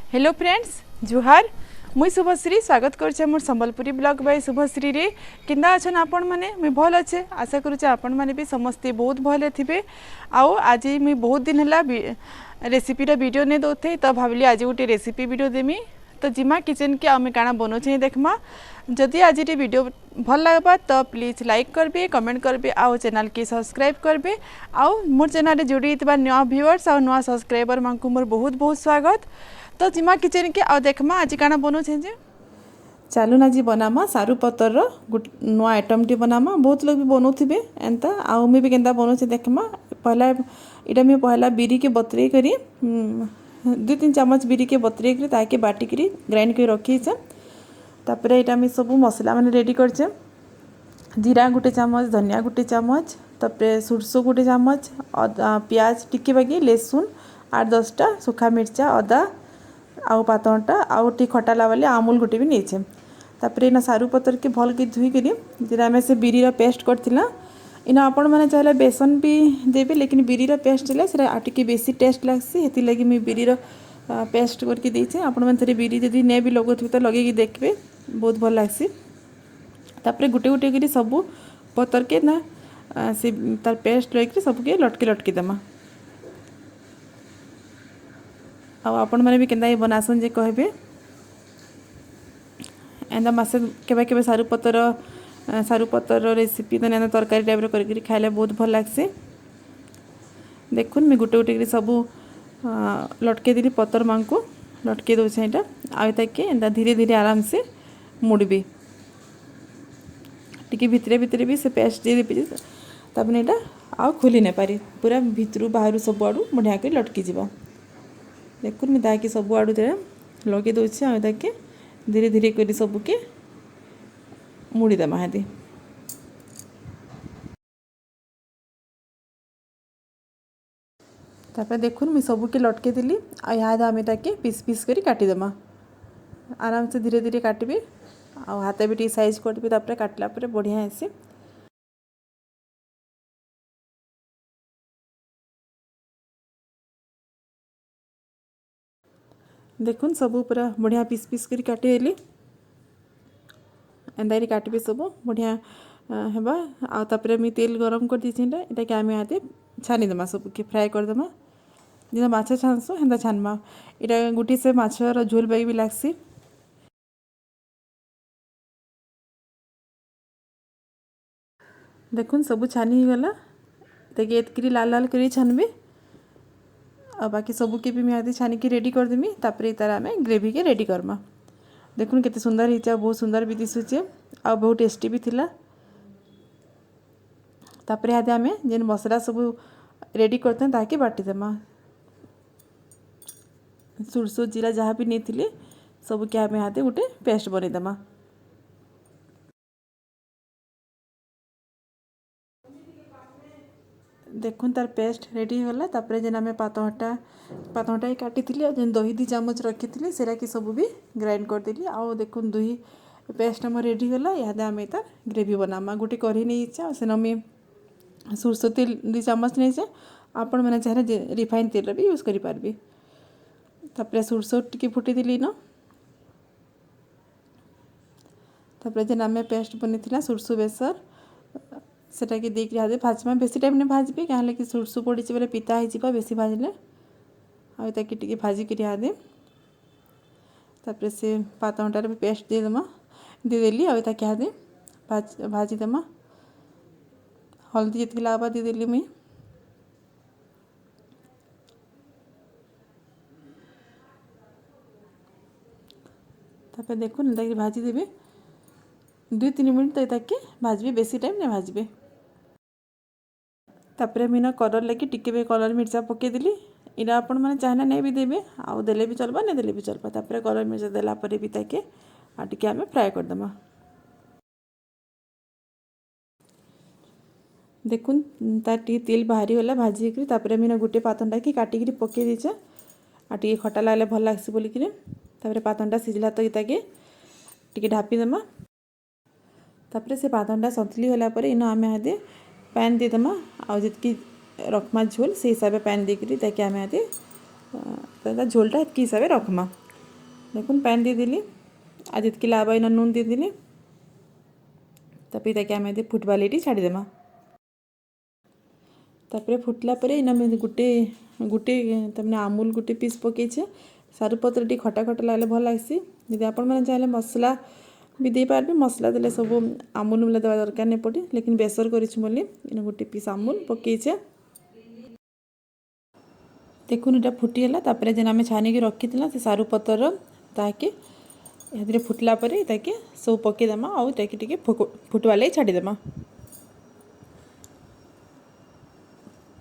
Hello friends जुहार मुई शुभश्री स्वागत करुचे मोर संबलपुरी ब्लॉग बाय शुभश्री रे किंदा अछन आपण माने मुई भल अच्छे आशा करुचे आपण माने भी समस्ते बहुत भले थिबे। आओ आज मुई बहुत दिन हला रेसिपीर वीडियो ने दौथे तो भाविली आज गोटे रेसिपी वीडियो देमी तो जिमा किचन के आम काଣା बनाऊे देखमा। जदि आज वीडियो भल लगवा तो प्लीज लाइक करबे कमेंट करबे आउ चैनल की सब्सक्राइब करबे। आउ मोर चैनल जोड़ी नुआ व्यूअर्स और नुआ सब्सक्राइबर मानकु मोर बहुत बहुत स्वागत। तो जिमा किचन के आ देखमा आज काଣା बनाऊे जे चलून आज बनामा सारू पतर नुआ आइटम टी बनामा। बहुत लोग भी बनाऊे एंता आउ मैं भी केंता बनाऊे देखमा। पहला इटा मैं पहला बिरी के बतरे करी 2-3 चम्मच बिरी के बतरे करी ताके बाटिक ग्राइंड कर रखीचे। तापर यहाँ मैं सब मसला मैंने रेडी करचे जीरा गोटे चामच धनिया गोटे चामच तापर सुरसो गोटे चामच प्याज टिके बाकी लहसुन 8-10टा सुखा मिर्चा अदा आउ पातटा आउ टी खटा वाले आमूल गोटे भी नहीं। तापर इना सारू पतर के भल के धुई करी जेना आम से बिरी पेस्ट करथिला इना आपण मैंने चाहे बेसन भी देवे लेकिन बिरी पेस्ट है आटे बेसी टेस्ट लग्सी हेती लगी मैं बिरी पेस्ट करके देचे। आपण मैंने थे बिरी जदि ने भी लगो तो लगे देखबे बहुत भल लग्सी। तापर गुटे गुटे करी सब पतर के ना से तार पेस्ट लगे सबके लटके लटके देमा। आपण मैंने भी केंदा बनासन जे कहबे एंदा मासे केबे केबे सारू पतर रेसिपी तो एंदा तरकारी टाइप कर खाइले बहुत भल लग्सी। देखुन मैं गुटे गुटे सब लटके देली पतर मां को लटके दूचे यहाँ आउ ताके एंदा धीरे धीरे आराम से मुड़बी टिके भितरे भितरे भी से पेस्ट दे देबी तब यहाँ आउ खोली नहीं पारी पूरा भितरू बाहर सब आड़ू बढ़िया कर लटकी जा। देखुन मैं ताकि सब आड़ू लगे दूचे आउ ताके धीरे धीरे कर सबके मुड़ीदेमा हाँ। तापर देखुन मैं सबके लटके दिली यहाँ आम ताके पीस पीस करी काटिदेमा आराम से धीरे धीरे काटबी आ हाथ भी टी साइज करबी तापर काटला पर बढ़िया आसी। देखुन सब पूरा बढ़िया पीस पीस करी काटिदेली एंदा काटबी सब बढ़िया हेबा आ तापर मैं तेल गरम कर दीची इटा कि आम यहाँ छानीदेमा सबके फ्राए करदेमा जिना माछ छानसु हेन्दा छानमा इटा गोटे से माछर झोल बाई भी लागसी। देखुन सब छानी गला ताकि एतकरी लाल लाल करी छानबी आ बाकी सबके भी मैं छानी की रेडी करदेमी। तापर तार आम ग्रेवी के रेडी करमा। देखुन केते सुंदर होइचा बहुत सुंदर भी दिशुचे आ बहुत टेस्टी भी थिला। तापर यहाँ आम जेन मसला सब रेडी करते ताकि बाटीदेमा सुरसो जीरा जहाँ भी नहीं थिले सब क्या आम यहाँ गोटे पेस्ट बनईदेमा। देखुन तार पेस्ट रेडी होला। तापर जेन आम पातटा ही काटी जेन दही 2 चामच रखी थी सेरा कि सब भी ग्राइंड करदेली आउ देखुन दही पेस्ट आम रेडी होला। यहाँ आम तार ग्रेवी बनामा गोटे कढ़ी नहीं सेन आम सुरसो तेल 2 चामच नहीं आपण मैंने चाहे रिफाइन तेल भी यूज करें। तापर सुरसो टी फुटी दिली न तापर जेन आम पेस्ट बनी सुरसो बेसर सेटा कि देख रहा भाजमा बेसी टाइम नहीं भाजबी क्या कि सुरसो पड़ी बोले पिता हो बेसी भाजले आउ ताकि टी भाजिक दे। तापर से पातटार भी पेस्ट देदेली आउ ताकि दे भाजीदेमा हल्दी जी लाबा देदेली मुई। तापर देखुन ताकि भाजीदेवी 2-3 मिनट तक ताकि भाजबी बेसी टाइम नहीं भाजबे। तापर मीना कलर लगी टिके भी कलर मिर्चा पकईदेली इना आपण मैंने चाहना नहीं भी देवे आउ देले भी चलबा नहीं देले भी चलबा। तापर कलर मिर्चा देला पर भी ताके आ टिके आम फ्राए करदेमा। देखुन तार टी तेल बाहरी होला भाजी करी तापर मीना गोटे पातनटा कि काटिक पकई देचे आ टी खटा लगले भल लागसी बोलिक तापर पातनटा सिझला तो ताके टी ढापीदेमा। तापर से पातनटा सतली होला पर इन आम यहाँ पैन देदेमा आउ जितकी रखमा झोल से हिसाब से पैन देकरी ताकि आम यहाँ झोलटा इतकी हिसाब से रखमा। देखुन पैन देदेली आज जितकी लाभ इन नून देदेली तापर ताकि आम फुटवा लेटी छाड़देमा तापर फुटला पर इन गोटे गोटे तमने अमूल गोटे पीस पकईछे सारू पत्र टी खटा खटा लगे भल लग्सी यदि आपण मैंने चाहिए मसला भी दे पारे मसला देले सब अमूल उमूल देवा दरकार नहीं पड़े लेकिन बेसर करी इन गोटे पीस अमूल पकईछे देखुन इटा फुटीगला तापर जेन आम छानिक रखी से सारू पतर ताकि ये फुटला पर ताकि सब पकईदेमा आउ ताकि फुटवा लगे छाड़देमा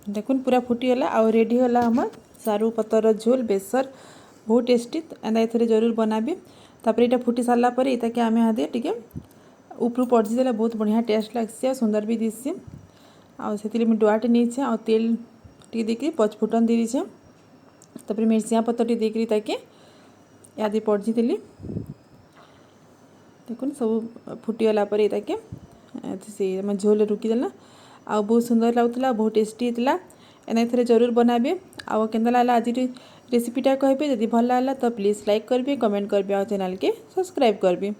देखुन पूरा फुटीगला आउ रेडी होला हमर सारू पतर झोल बेसर बहुत टेस्टी एंदा एथरे जरूर बनाबी तापर इटा फुटी सारा पर ताकि आम यहाँ टे उपरू पड़जी देला बहुत बढ़िया टेस्ट लगसी आ सुंदर भी दिसी आ से डुआटे नहीं आ तेल टी देकर पचफुटन दे दीछे तापर मिर्चिया पत्तर टी देकर ताकि याद पड़जी देली देखुन सब फुटीगला पर ताकि से झोल रुकीदेला आ बहुत सुंदर लगुला बहुत टेस्टी होता एना एथरे जरूर बनाबे आउ केंदा लागला आज रेसिपीटा कहबे जदि भल लागला तो प्लीज़ लाइक करबे कमेंट करबे और चैनल के सब्सक्राइब करबे।